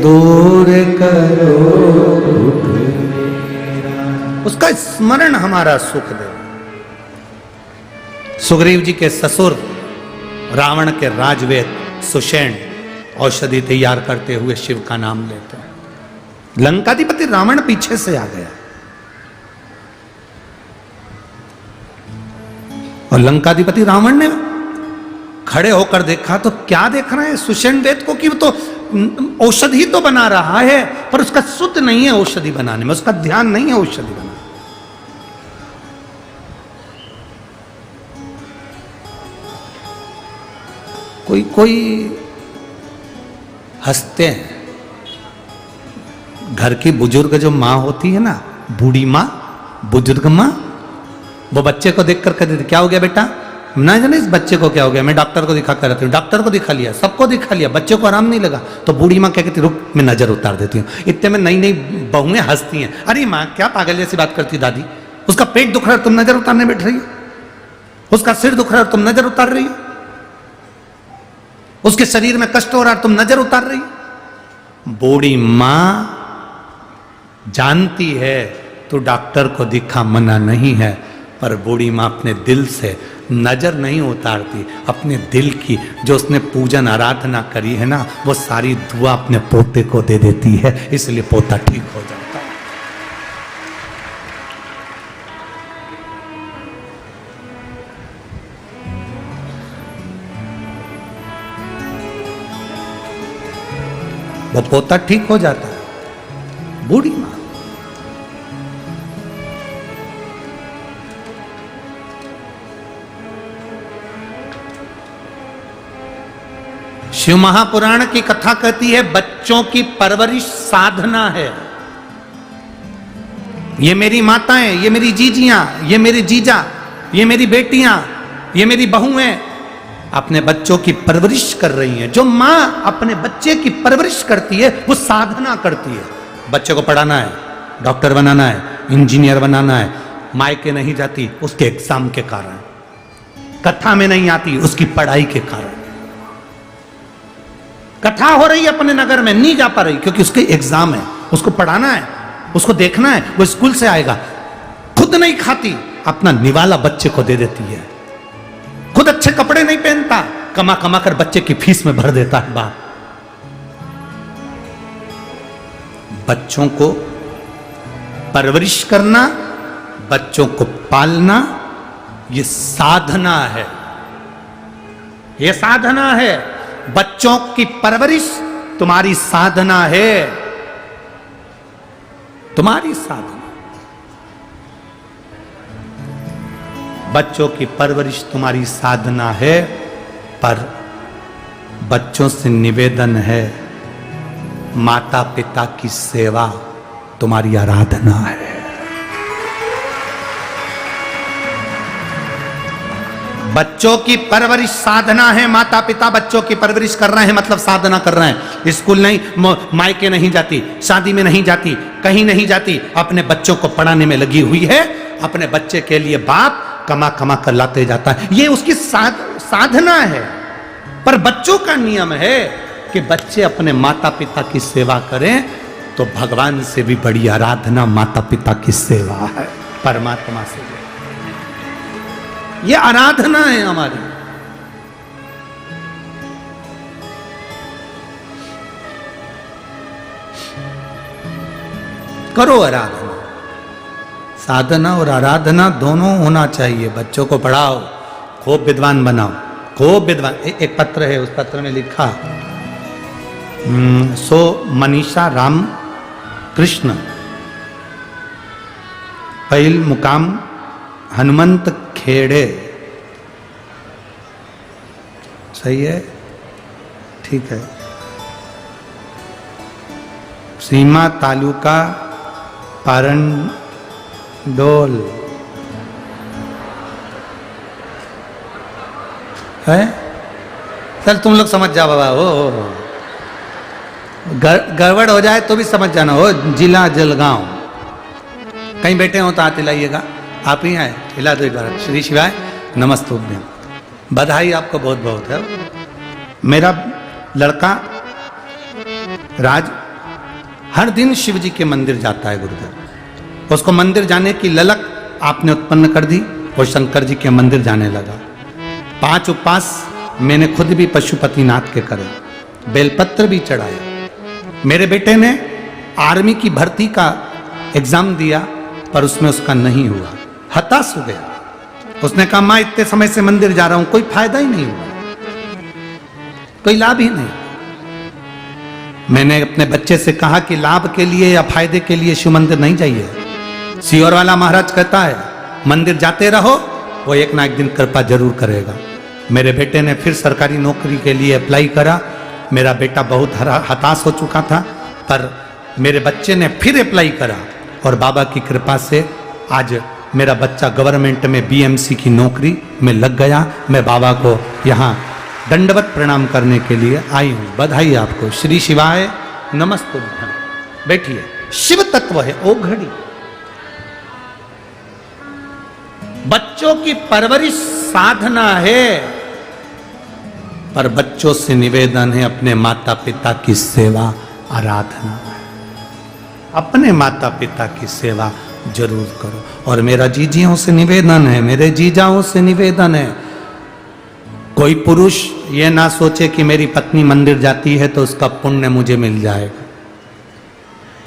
दूर करो दुख मेरा। उसका स्मरण हमारा सुख दे। सुग्रीव जी के ससुर रावण के राजवेद सुषेण औषधि तैयार करते हुए शिव का नाम लेते हैं। लंकाधिपति रावण पीछे से आ गया और लंकाधिपति रावण ने खड़े होकर देखा तो क्या देख रहे हैं सुषेण वेद को कि वो तो औषधि तो बना रहा है पर उसका शुद्ध नहीं है औषधि बनाने में, उसका ध्यान नहीं है औषधि बनाने। कोई कोई हंसते हैं। घर की बुजुर्ग जो माँ होती है ना, बूढ़ी माँ, बुजुर्ग माँ, वो बच्चे को देखकर कहती थी क्या हो गया बेटा, ना जाने इस बच्चे को क्या हो गया, मैं डॉक्टर को दिखा कर रहती हूँ, डॉक्टर को दिखा लिया, सबको दिखा लिया, बच्चे को आराम नहीं लगा। तो बूढ़ी माँ क्या कहती, रुक मैं नजर उतार देती हूँ। इतने में नई नई बहुएं हंसती हैं, अरे माँ क्या पागल जैसी बात करती दादी, उसका पेट दुख रहा है तुम नजर उतारने बैठ रही हो, उसका सिर दुख रहा है तुम नजर उतार रही हो, उसके शरीर में कष्ट हो रहा है तुम नजर उतार रही हो। बूढ़ी माँ जानती है तो डॉक्टर को दिखा मना नहीं है, पर बूढ़ी माँ अपने दिल से नजर नहीं उतारती, अपने दिल की जो उसने पूजन आराधना करी है ना वो सारी दुआ अपने पोते को दे देती है, इसलिए पोता ठीक हो जाता है। वो पोता ठीक हो जाता है। बूढ़ी माँ शिव महापुराण की कथा कहती है बच्चों की परवरिश साधना है। ये मेरी माताएं, ये मेरी जीजियां, ये मेरे जीजा, ये मेरी बेटियां, ये मेरी बहुएं अपने बच्चों की परवरिश कर रही हैं। जो माँ अपने बच्चे की परवरिश करती है वो साधना करती है। बच्चे को पढ़ाना है, डॉक्टर बनाना है, इंजीनियर बनाना है, मायके नहीं जाती उसके एग्जाम के कारण, कथा में नहीं आती उसकी पढ़ाई के कारण। कथा हो रही है अपने नगर में, नहीं जा पा रही क्योंकि उसके एग्जाम है, उसको पढ़ाना है, उसको देखना है, वो स्कूल से आएगा। खुद नहीं खाती, अपना निवाला बच्चे को दे देती है। खुद अच्छे कपड़े नहीं पहनता, कमा कमा कर बच्चे की फीस में भर देता है बाप। बच्चों को परवरिश करना, बच्चों को पालना, ये साधना है, ये साधना है। बच्चों की परवरिश तुम्हारी साधना है, तुम्हारी साधना। बच्चों की परवरिश तुम्हारी साधना है, पर बच्चों से निवेदन है माता पिता की सेवा तुम्हारी आराधना है। बच्चों की परवरिश साधना है, माता पिता बच्चों की परवरिश कर रहे हैं मतलब साधना कर रहे हैं। स्कूल नहीं, मायके नहीं जाती, शादी में नहीं जाती, कहीं नहीं जाती, अपने बच्चों को पढ़ाने में लगी हुई है। अपने बच्चे के लिए बाप कमा कमा कर लाते जाता है, ये उसकी साधना है। पर बच्चों का नियम है कि बच्चे अपने माता पिता की सेवा करें, तो भगवान से भी बड़ी आराधना माता पिता की सेवा है, परमात्मा से। ये आराधना है हमारी। करो आराधना। साधना और आराधना दोनों होना चाहिए। बच्चों को पढ़ाओ, खूब विद्वान बनाओ, खूब विद्वान। एक पत्र है, उस पत्र में लिखा सो मनीषा राम कृष्ण पहल मुकाम हनुमंत खेड़े। सही है, ठीक है। सीमा तालुका पारंडोल है। चल तुम लोग समझ जाओ बाबा। हो गड़बड़ हो जाए तो भी समझ जाना। हो जिला जलगांव। कहीं बैठे हो तो हाथ हिलाइएगा। आप ही आए, हिला दो एक बार। श्री शिवाय नमस्तुभ्यं। बधाई आपको बहुत बहुत है। मेरा लड़का राज हर दिन शिव जी के मंदिर जाता है गुरुदेव। उसको मंदिर जाने की ललक आपने उत्पन्न कर दी, वो शंकर जी के मंदिर जाने लगा। 5 उपवास मैंने खुद भी पशुपतिनाथ के करे, बेलपत्र भी चढ़ाया। मेरे बेटे ने आर्मी की भर्ती का एग्जाम दिया पर उसमें उसका नहीं हुआ, हताश हो गया। उसने कहा मां इतने समय से मंदिर जा रहा हूं, कोई फायदा ही नहीं हुआ, कोई लाभ ही नहीं। मैंने अपने बच्चे से कहा कि लाभ के लिए या फायदे के लिए शिव मंदिर नहीं जाइए। सियोर वाला महाराज कहता है मंदिर जाते रहो, वो एक ना एक दिन कृपा जरूर करेगा। मेरे बेटे ने फिर सरकारी नौकरी के लिए अप्लाई करा। मेरा बेटा बहुत हताश हो चुका था, पर मेरे बच्चे ने फिर अप्लाई करा और बाबा की कृपा से आज मेरा बच्चा गवर्नमेंट में बीएमसी की नौकरी में लग गया। मैं बाबा को यहाँ दंडवत प्रणाम करने के लिए आई हूँ। बधाई आपको। श्री शिवाय नमस्तुभ्यं। बैठिए। शिव तत्व है ओ घड़ी। बच्चों की परवरिश साधना है, पर बच्चों से निवेदन है अपने माता पिता की सेवा आराधना। अपने माता पिता की सेवा जरूर करो। और मेरा जीजियों से निवेदन है, मेरे जीजाओं से निवेदन है, कोई पुरुष ये ना सोचे कि मेरी पत्नी मंदिर जाती है तो उसका पुण्य मुझे मिल जाएगा,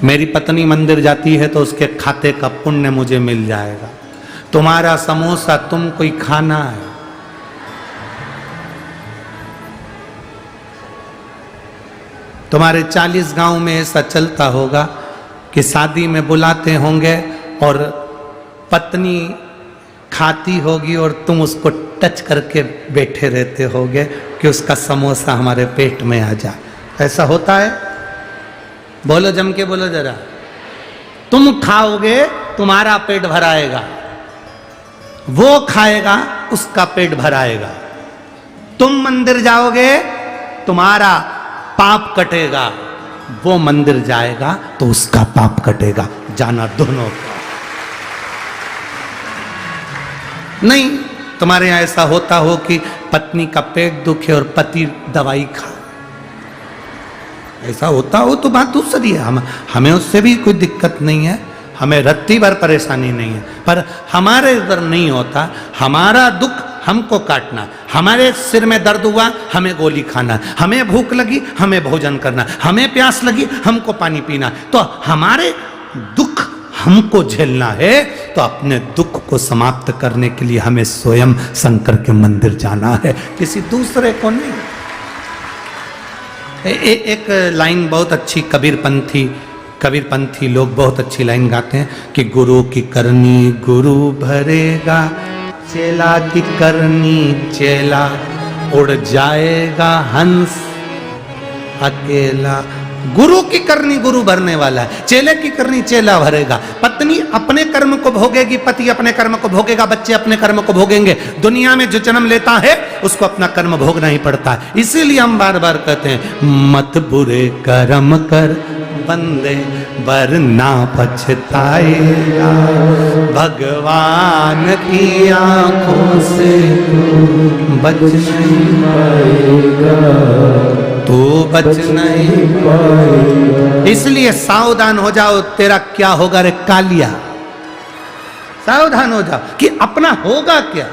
मेरी पत्नी मंदिर जाती है तो उसके खाते का पुण्य मुझे मिल जाएगा। तुम्हारा समोसा तुमको ही खाना है। तुम्हारे 40 गांव में ऐसा चलता होगा कि शादी में बुलाते होंगे और पत्नी खाती होगी और तुम उसको टच करके बैठे रहते होगे कि उसका समोसा हमारे पेट में आ जाए। ऐसा होता है? बोलो, जम के बोलो जरा। तुम खाओगे तुम्हारा पेट भराएगा, वो खाएगा उसका पेट भराएगा। तुम मंदिर जाओगे तुम्हारा पाप कटेगा, वो मंदिर जाएगा तो उसका पाप कटेगा। जाना दोनों का। नहीं तुम्हारे यहां ऐसा होता हो कि पत्नी का पेट दुखे और पति दवाई खाए, ऐसा होता हो तो बात दूसरी है। हमें उससे भी कोई दिक्कत नहीं है, हमें रत्ती भर परेशानी नहीं है, पर हमारे इधर नहीं होता। हमारा दुख हमको काटना, हमारे सिर में दर्द हुआ हमें गोली खाना, हमें भूख लगी हमें भोजन करना, हमें प्यास लगी हमको पानी पीना। तो हमारे दुख हमको झेलना है, तो अपने दुख को समाप्त करने के लिए हमें स्वयं शंकर के मंदिर जाना है, किसी दूसरे को नहीं। एक लाइन बहुत अच्छी कबीरपंथी लोग बहुत अच्छी लाइन गाते हैं कि गुरु की करनी गुरु भरेगा, चेला की करनी चेला उड़ जाएगा हंस अकेला। गुरु की करनी गुरु भरने वाला है, चेले की करनी चेला भरेगा। पत्नी अपने कर्म को भोगेगी, पति अपने कर्म को भोगेगा, बच्चे अपने कर्म को भोगेंगे। दुनिया में जो जन्म लेता है उसको अपना कर्म भोगना ही पड़ता है। इसीलिए हम बार बार कहते हैं मत बुरे कर्म कर बंदे वरना पछताएगा, भगवान की आंखों से बच नहीं पाएगा, तू बच नहीं पाएगा। इसलिए सावधान हो जाओ, तेरा क्या होगा रे कालिया। सावधान हो जाओ कि अपना होगा क्या।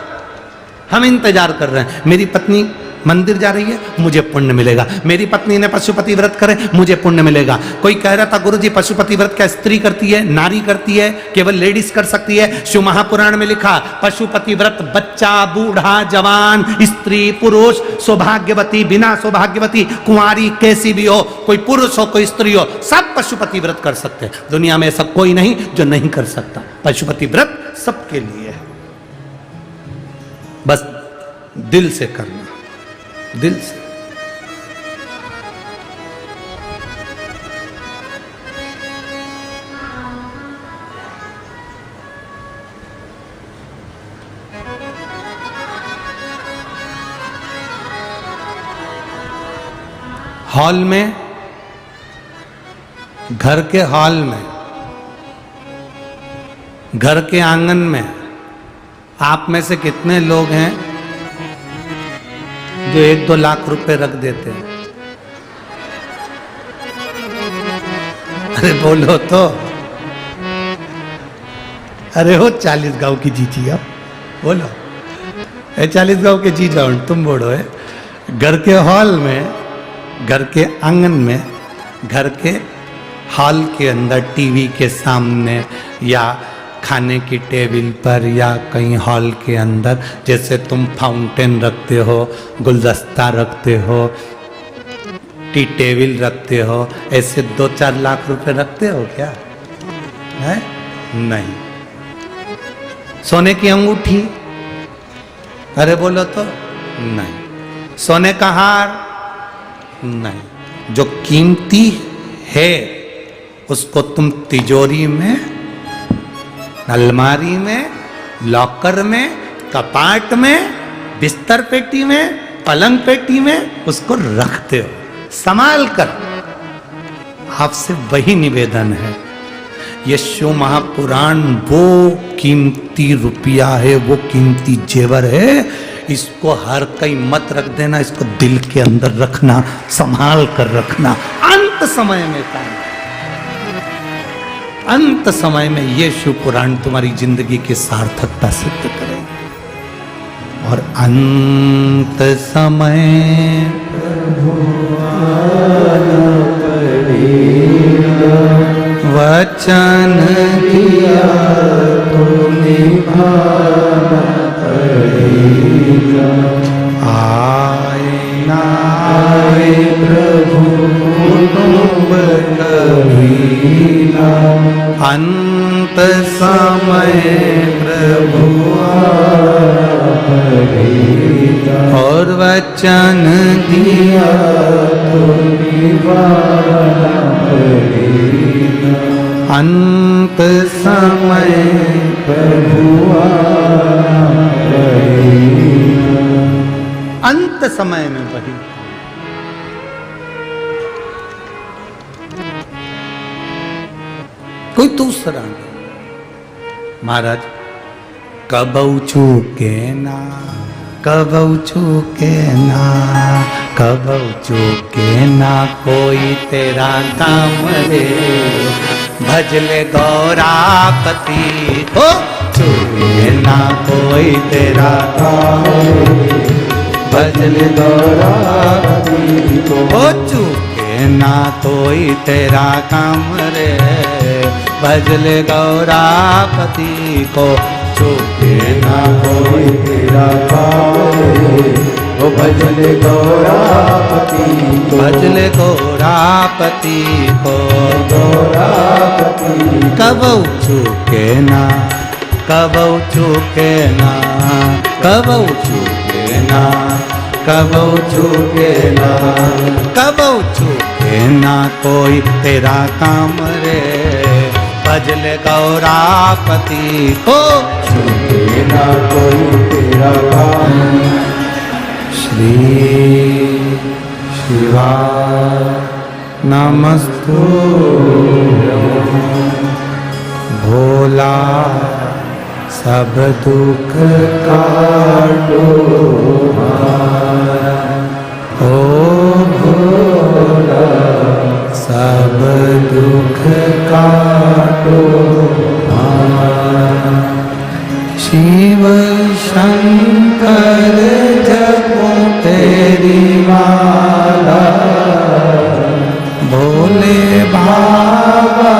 हम इंतजार कर रहे हैं, मेरी पत्नी मंदिर जा रही है मुझे पुण्य मिलेगा, मेरी पत्नी ने पशुपति व्रत करे मुझे पुण्य मिलेगा। कोई कह रहा था गुरुजी पशुपति व्रत क्या स्त्री करती है, नारी करती है, केवल लेडीज कर सकती है? शिव महापुराण में लिखा पशुपति व्रत बच्चा बूढ़ा जवान स्त्री पुरुष सौभाग्यवती बिना सौभाग्यवती कुंवारी कैसी भी हो, कोई पुरुष हो कोई स्त्री हो, सब पशुपति व्रत कर सकते हैं। दुनिया में ऐसा कोई नहीं जो नहीं कर सकता। पशुपति व्रत सबके लिए है, बस दिल से करना, दिल से। हॉल में, घर के हॉल में, घर के आंगन में आप में से कितने लोग हैं जो 1-2 लाख रुपए रख देते हैं? अरे बोलो तो, अरे हो 40 गांव की जीजी हो, बोलो 40 गांव के जीजा तुम बोलो है। घर के हॉल में, घर के आंगन में, घर के हॉल के अंदर टीवी के सामने या खाने की टेबल पर या कहीं हॉल के अंदर जैसे तुम फाउंटेन रखते हो, गुलदस्ता रखते हो, टी टेबल रखते हो, ऐसे 2-4 लाख रुपए रखते हो क्या? है नहीं। सोने की अंगूठी, अरे बोलो तो नहीं। सोने का हार नहीं। जो कीमती है उसको तुम तिजोरी में, अलमारी में, लॉकर में, कपाट में, बिस्तर पेटी में, पलंग पेटी में उसको रखते हो संभाल कर। आपसे वही निवेदन है, ये शिव महापुराण वो कीमती रुपया है, वो कीमती जेवर है, इसको हर कहीं मत रख देना, इसको दिल के अंदर रखना, संभाल कर रखना। अंत समय में काम, अंत समय में ये शिव पुराण तुम्हारी जिंदगी की सार्थकता सिद्ध करेगा। और अंत समय वचन दिया तो निभाना पड़ेगा। आए ना आए प्रभु कुटुंब कभी ना, अंत समय प्रभु पड़ेगा। और वचन दिया तो निभाना पड़ेगा। अंत समय प्रभु पड़ेगा। अंत समय में वही कोई दूसरा नहीं। महाराज कबऊ चूके ना, कबऊ चूके ना, कबऊ चूके ना कोई तेरा काम रे, भजले गौरापति हो चूके ना कोई तेरा काम रे, भजले गौरापति को चूके ना कोई तेरा काम रे, भजले गौरापति को चूके ना कोई तेरा काम रे, ओ भजले गौरापति को, भजले गौरापति को, गौरापति कबऊ चूके ना, कबऊ चूके ना, कबऊ चूके ना, कबऊ चूके ना, कबऊ चूके ना कोई तेरा काम रे, भजले गौरापति को चूके ना कोई तेरा काम। श्री शिवाय नमस्तु भोला सब दुख काटो ओ भोला सब दुख काटो। शिव शंकर जपो तेरी माला, भोले बाबा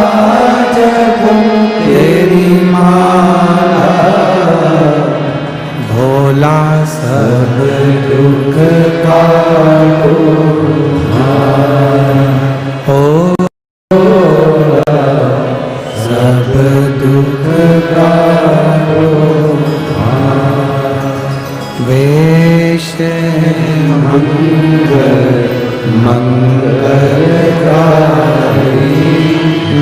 जपो तेरी माला, भोला सब दुख काटो ओ सब दुख काटो। वेश मंगल मंगलकारी,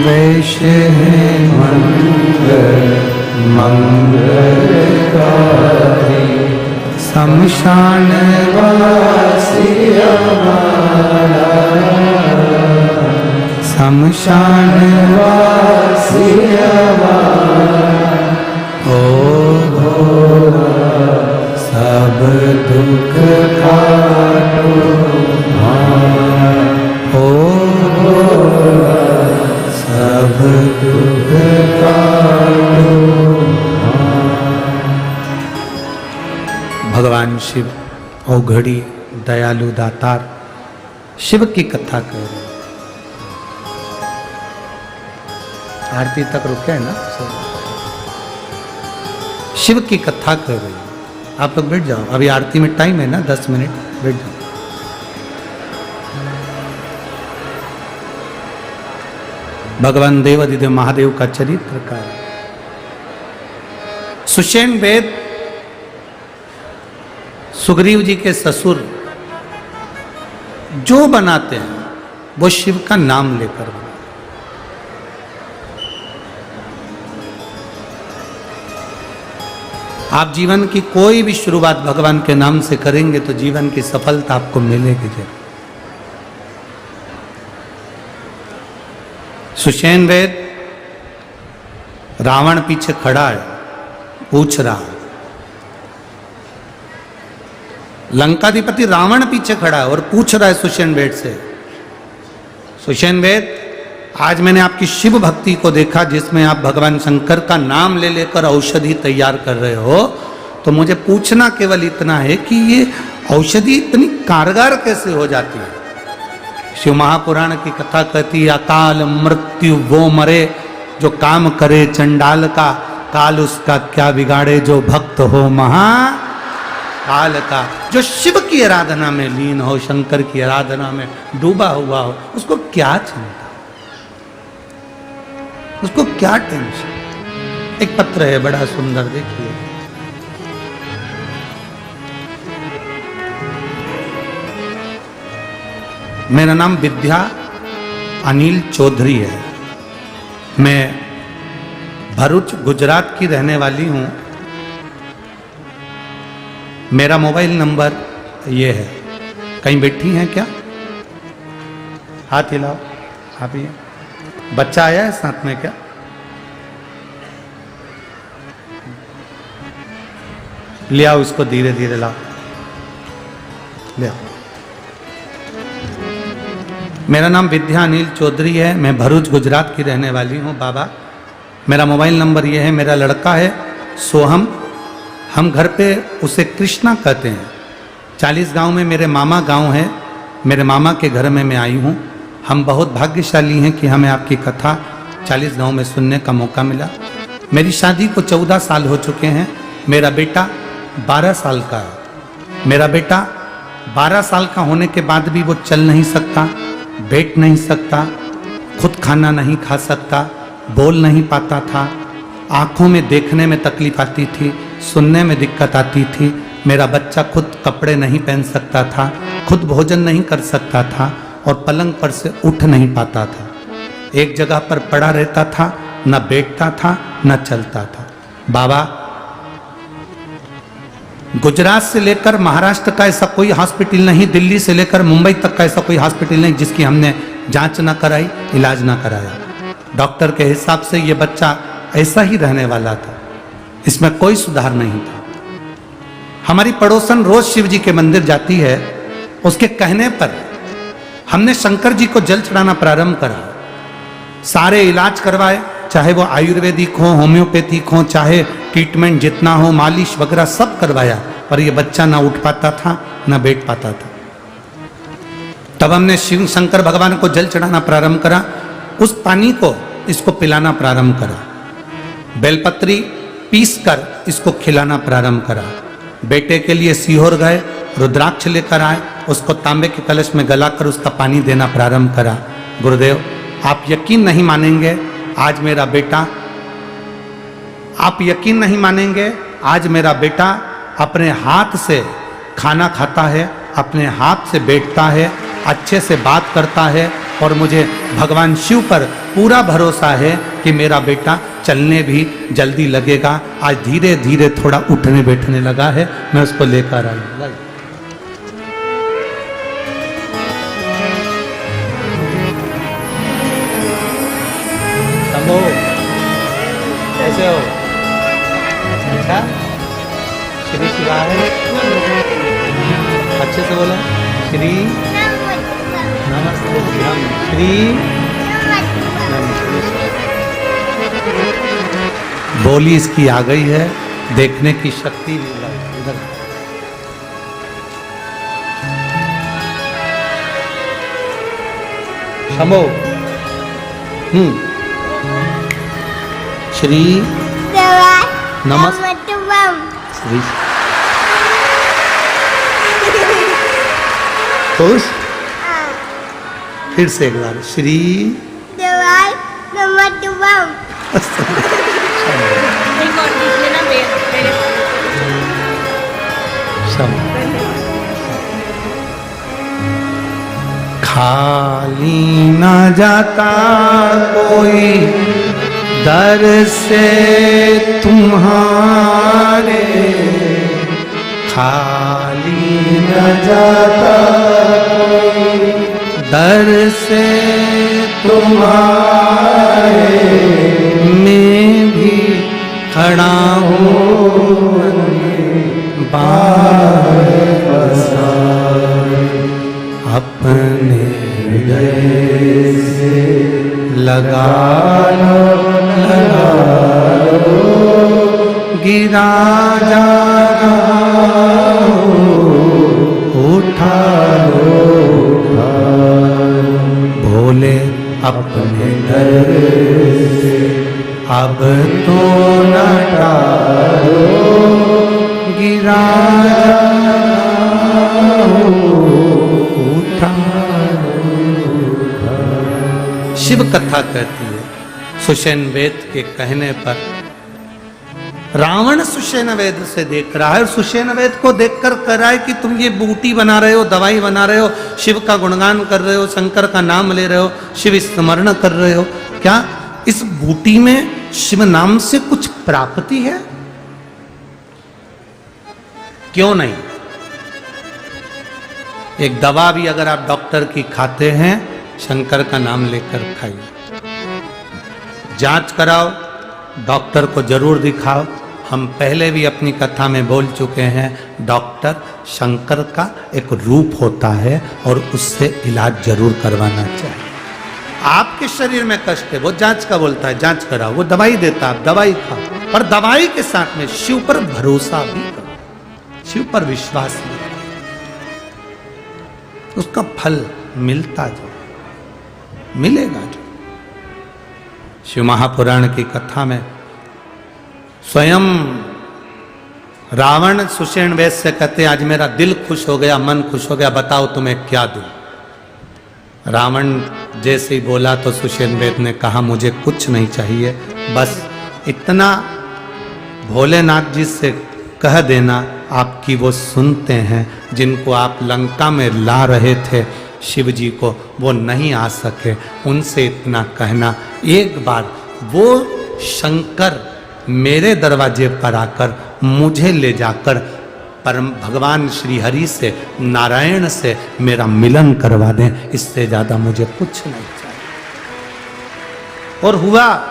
वेश मंगल मंगलकारी, शमशान वासी हमारा, शमशान वासी हमारा, ओ भोला सब दुख काटो ओ भोला औघड़ी दयालु दातार शिव की कथा कर रहे हैं। आरती तक रुके हैं ना? शिव की कथा कर रहे हैं। आप लोग बैठ जाओ, अभी आरती में टाइम है ना, 10 मिनट, बैठ जाओ। भगवान देवादिदेव महादेव का चरित्र का सुषेण वेद सुग्रीव जी के ससुर जो बनाते हैं वो शिव का नाम लेकर बनाते। आप जीवन की कोई भी शुरुआत भगवान के नाम से करेंगे तो जीवन की सफलता आपको मिलेगी जरूर। सुषेण वेद रावण पीछे खड़ा है, पूछ रहा है। लंकाधिपति रावण पीछे खड़ा है और पूछ रहा है सुषेण वेद से, सुषेण वेद आज मैंने आपकी शिव भक्ति को देखा जिसमें आप भगवान शंकर का नाम ले लेकर औषधि तैयार कर रहे हो, तो मुझे पूछना केवल इतना है कि ये औषधि इतनी कारगर कैसे हो जाती है? शिव महापुराण की कथा कहती है, अकाल मृत्यु वो मरे जो काम करे चंडाल का, काल उसका क्या बिगाड़े जो भक्त हो महाकाल का। जो शिव की आराधना में लीन हो, शंकर की आराधना में डूबा हुआ हो, उसको क्या चिंता, उसको क्या टेंशन। एक पत्र है बड़ा सुंदर, देखिए। मेरा नाम विद्या अनिल चौधरी है। मैं भरूच गुजरात की रहने वाली हूं। मेरा मोबाइल नंबर ये है। कहीं बैठी हैं क्या? हाथ हिलाओ। आप ही बच्चा आया है साथ में क्या? ले आओ इसको, धीरे धीरे लाओ, ले आओ। मेरा नाम विद्या अनिल चौधरी है। मैं भरूच गुजरात की रहने वाली हूँ। बाबा मेरा मोबाइल नंबर ये है। मेरा लड़का है सोहम, हम घर पे उसे कृष्णा कहते हैं। 40 गांव में मेरे मामा गांव है, मेरे मामा के घर में मैं आई हूँ। हम बहुत भाग्यशाली हैं कि हमें आपकी कथा 40 गांव में सुनने का मौका मिला। मेरी शादी को 14 साल हो चुके हैं। मेरा बेटा 12 साल का है। मेरा बेटा 12 साल का होने के बाद भी वो चल नहीं सकता, बैठ नहीं सकता, खुद खाना नहीं खा सकता, बोल नहीं पाता था, आँखों में देखने में तकलीफ आती थी, सुनने में दिक्कत आती थी। मेरा बच्चा खुद कपड़े नहीं पहन सकता था, खुद भोजन नहीं कर सकता था और पलंग पर से उठ नहीं पाता था। एक जगह पर पड़ा रहता था, न बैठता था न चलता था। बाबा गुजरात से लेकर महाराष्ट्र का ऐसा कोई हॉस्पिटल नहीं, दिल्ली से लेकर मुंबई तक का ऐसा कोई हॉस्पिटल नहीं जिसकी हमने जांच ना कराई, इलाज ना कराया। डॉक्टर के हिसाब से ये बच्चा ऐसा ही रहने वाला था, इसमें कोई सुधार नहीं था। हमारी पड़ोसन रोज शिव जी के मंदिर जाती है। उसके कहने पर हमने शंकर जी को जल चढ़ाना प्रारंभ करा। सारे इलाज करवाए, चाहे वो आयुर्वेदिक हो, होम्योपैथिक हो, चाहे ट्रीटमेंट जितना हो, मालिश वगैरह सब करवाया, पर ये बच्चा ना उठ पाता था ना बैठ पाता था। तब हमने शिव शंकर भगवान को जल चढ़ाना प्रारंभ करा। उस पानी को इसको पिलाना प्रारंभ करा। बेलपत्री पीस कर इसको खिलाना प्रारंभ करा। बेटे के लिए सीहोर गए, रुद्राक्ष लेकर आए, उसको तांबे के कलश में गलाकर उसका पानी देना प्रारंभ करा। गुरुदेव आप यकीन नहीं मानेंगे, आज मेरा बेटा, आप यकीन नहीं मानेंगे, आज मेरा बेटा अपने हाथ से खाना खाता है, अपने हाथ से बैठता है, अच्छे से बात करता है और मुझे भगवान शिव पर पूरा भरोसा है कि मेरा बेटा चलने भी जल्दी लगेगा। आज धीरे धीरे थोड़ा उठने बैठने लगा है। मैं उसको लेकर आई। कैसे हो? अच्छा, श्री शिवाय, अच्छे से बोलो। श्री नमस्ते, श्री नमस्ते। बोली इसकी आ गई है, देखने की शक्ति भी इधर। क्षमो। श्री नमस्ते। खुश? फिर से एक बार श्री खाली न जाता कोई दर से तुम्हारे, खाली न जाता कोई दर से तुम्हारे, मैं भी खड़ा हूँ बाहर पसारे, अपने हृदय से लगा लो गिरा जा उठा लो भोले अपने दर से अब तो न टालो गिरा उठा। शिव कथा कहती है सुषेण वेद के कहने पर रावण सुषेण वेद से देख रहा है और सुषेण वेद को देखकर कह रहा है कि तुम ये बूटी बना रहे हो, दवाई बना रहे हो, शिव का गुणगान कर रहे हो, शंकर का नाम ले रहे हो, शिव स्मरण कर रहे हो, क्या इस बूटी में शिव नाम से कुछ प्राप्ति है? क्यों नहीं? एक दवा भी अगर आप डॉक्टर की खाते हैं शंकर का नाम लेकर खाइए, जांच कराओ, डॉक्टर को जरूर दिखाओ। हम पहले भी अपनी कथा में बोल चुके हैं, डॉक्टर शंकर का एक रूप होता है और उससे इलाज जरूर करवाना चाहिए। आपके शरीर में कष्ट है, वो जांच का बोलता है जांच कराओ, वो दवाई देता है, आप दवाई खाओ, पर दवाई के साथ में शिव पर भरोसा भी करो, शिव पर विश्वास भी करो, उसका फल मिलता जो मिलेगा जो। शिव महापुराण की कथा में स्वयं रावण सुषेण वेद से कहते आज मेरा दिल खुश हो गया, मन खुश हो गया, बताओ तुम्हें क्या दूं। रावण जैसे ही बोला तो सुषेण वेद ने कहा मुझे कुछ नहीं चाहिए, बस इतना भोलेनाथ जी से कह देना आपकी वो सुनते हैं, जिनको आप लंका में ला रहे थे शिव जी को, वो नहीं आ सके, उनसे इतना कहना एक बार वो शंकर मेरे दरवाजे पर आकर मुझे ले जाकर परम भगवान श्री हरि से, नारायण से मेरा मिलन करवा दें, इससे ज्यादा मुझे कुछ नहीं चाहिए। और हुआ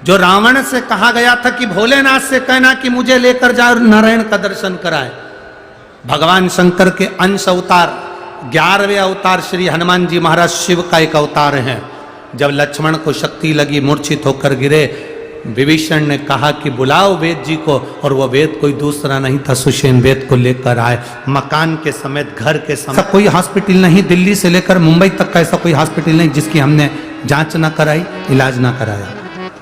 जो रावण से कहा गया था कि भोलेनाथ से कहना कि मुझे लेकर जाओ नारायण का दर्शन कराए। भगवान शंकर के अंश अवतार 11वें अवतार श्री हनुमान जी महाराज शिव का एक अवतार है। जब लक्ष्मण को शक्ति लगी, मूर्छित होकर गिरे, विभीषण ने कहा कि बुलाओ वेद जी को, और वो वेद कोई दूसरा नहीं था, सुषेण वेद को लेकर आए। मकान के समेत, घर के समेत, कोई हॉस्पिटल नहीं, दिल्ली से लेकर मुंबई तक का ऐसा कोई हॉस्पिटल नहीं जिसकी हमने जांच ना कराई, इलाज ना कराया।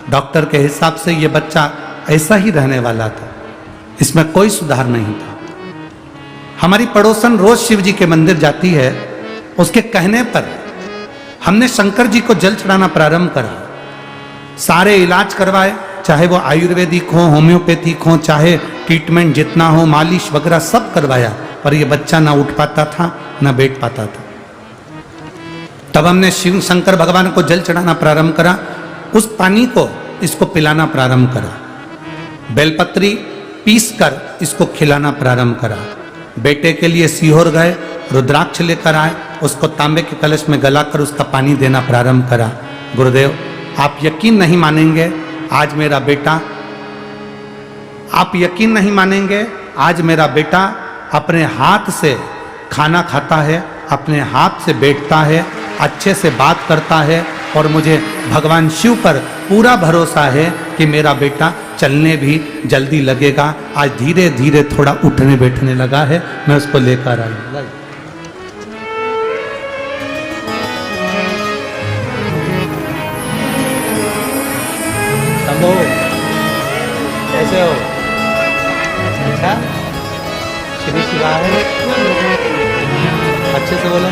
डॉक्टर के हिसाब से ये बच्चा ऐसा ही रहने वाला था, इसमें कोई सुधार नहीं था। हमारी पड़ोसन रोज शिव जी के मंदिर जाती है, उसके कहने पर हमने शंकर जी को जल चढ़ाना प्रारंभ करा, सारे इलाज करवाए, चाहे वो आयुर्वेदिक हो, होम्योपैथिक हो, चाहे ट्रीटमेंट जितना हो, मालिश वगैरह सब करवाया, पर ये बच्चा ना उठ पाता था ना बैठ पाता था। तब हमने शिव शंकर भगवान को जल चढ़ाना प्रारंभ करा, उस पानी को इसको पिलाना प्रारंभ करा, बेलपत्री पीस कर इसको खिलाना प्रारंभ करा। बेटे के लिए सीहोर गए, रुद्राक्ष लेकर आए, उसको तांबे के कलश में गलाकर उसका पानी देना प्रारंभ करा। गुरुदेव आप यकीन नहीं मानेंगे, आज मेरा बेटा, आप यकीन नहीं मानेंगे, आज मेरा बेटा अपने हाथ से खाना खाता है, अपने हाथ से बैठता है, अच्छे से बात करता है, और मुझे भगवान शिव पर पूरा भरोसा है कि मेरा बेटा चलने भी जल्दी लगेगा। आज धीरे धीरे थोड़ा उठने बैठने लगा है, मैं उसको लेकर आई। देवाय, अच्छे से बोला,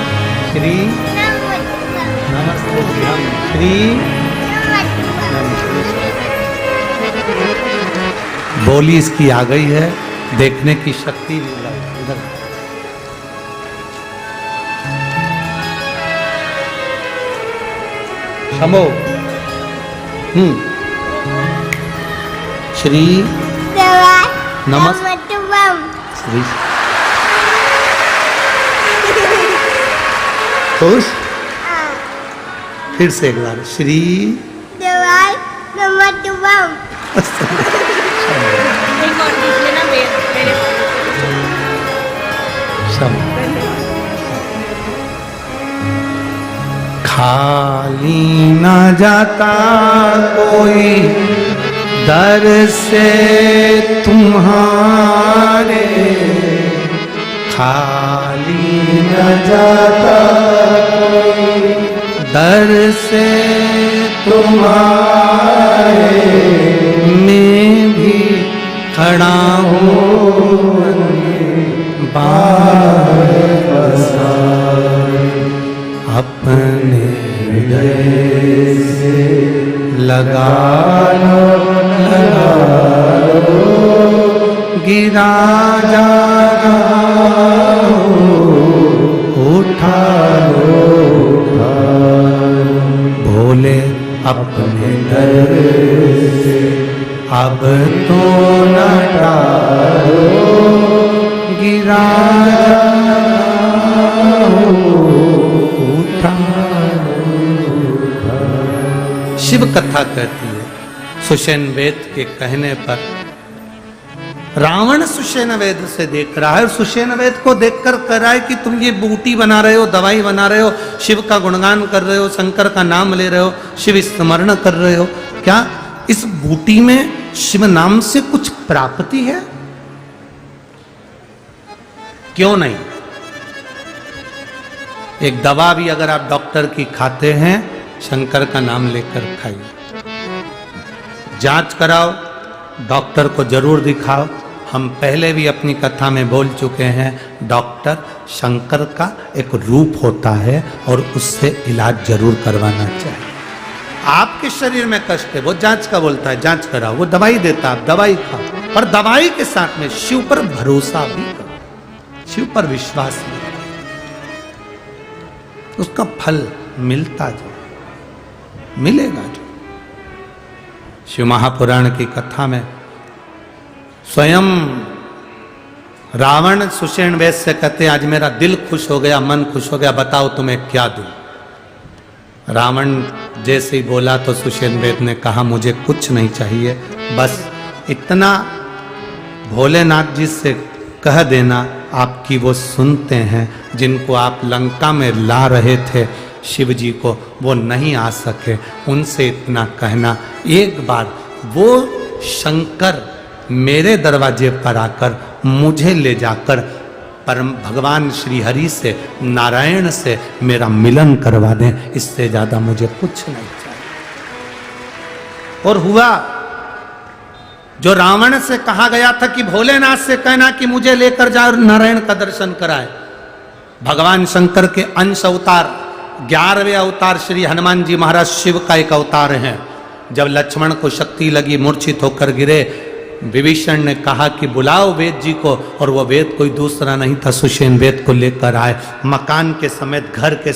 श्री नमस्ते श्री बोली इसकी आ गई है, देखने की शक्ति भी इधर। शंभो श्री नमस्ते श्री खुश, फिर से एक बार श्री खाली न जाता कोई दर से तुम्हारे, खाली न जाता कोई दर से तुम्हारे, मैं भी खड़ा हूँ बार बसाए, अपने हृदय से लगा लो गिरा जा उठा लो भोले अपने दर से अब तो न टालो गिरा उठा। शिव कथा कहती है सुषेण वेद के कहने पर रावण सुषेण वेद से देख रहा है और सुषेण वेद को देखकर कह रहा है कि तुम ये बूटी बना रहे हो, दवाई बना रहे हो, शिव का गुणगान कर रहे हो, शंकर का नाम ले रहे हो, शिव स्मरण कर रहे हो, क्या इस बूटी में शिव नाम से कुछ प्राप्ति है? क्यों नहीं? एक दवा भी अगर आप डॉक्टर की खाते हैं शंकर का नाम लेकर खाइए, जांच कराओ, डॉक्टर को जरूर दिखाओ। हम पहले भी अपनी कथा में बोल चुके हैं, डॉक्टर शंकर का एक रूप होता है और उससे इलाज जरूर करवाना चाहिए। आपके शरीर में कष्ट है, वो जांच का बोलता है, जांच कराओ, वो दवाई देता है, आप दवाई खाओ, पर दवाई के साथ में शिव पर भरोसा भी करो, शिव पर विश्वास भी करो, उसका फल मिलता जो मिलेगा जो। शिव महापुराण की कथा में स्वयं रावण सुषेण वेद से कहते आज मेरा दिल खुश हो गया, मन खुश हो गया, बताओ तुम्हें क्या दूं। रावण जैसे ही बोला तो सुषेण वेद ने कहा मुझे कुछ नहीं चाहिए, बस इतना भोलेनाथ जी से कह देना आपकी वो सुनते हैं, जिनको आप लंका में ला रहे थे शिव जी को, वो नहीं आ सके, उनसे इतना कहना एक बार वो शंकर मेरे दरवाजे पर आकर मुझे ले जाकर परम भगवान श्री हरि से, नारायण से मेरा मिलन करवा दें, इससे ज्यादा मुझे कुछ नहीं चाहिए। और हुआ जो रावण से कहा गया था कि भोलेनाथ से कहना कि मुझे लेकर जाओ नारायण का दर्शन कराए। भगवान शंकर के अंश अवतार 11वें अवतार श्री हनुमान जी महाराज शिव का एक अवतार हैं। जब लक्ष्मण को शक्ति लगी, मूर्छित होकर गिरे, विभीषण ने कहा कि बुलाओ वेद जी को, और वो वेद कोई दूसरा नहीं था, सुषेण वेद को लेकर आए। मकान के समेत घर के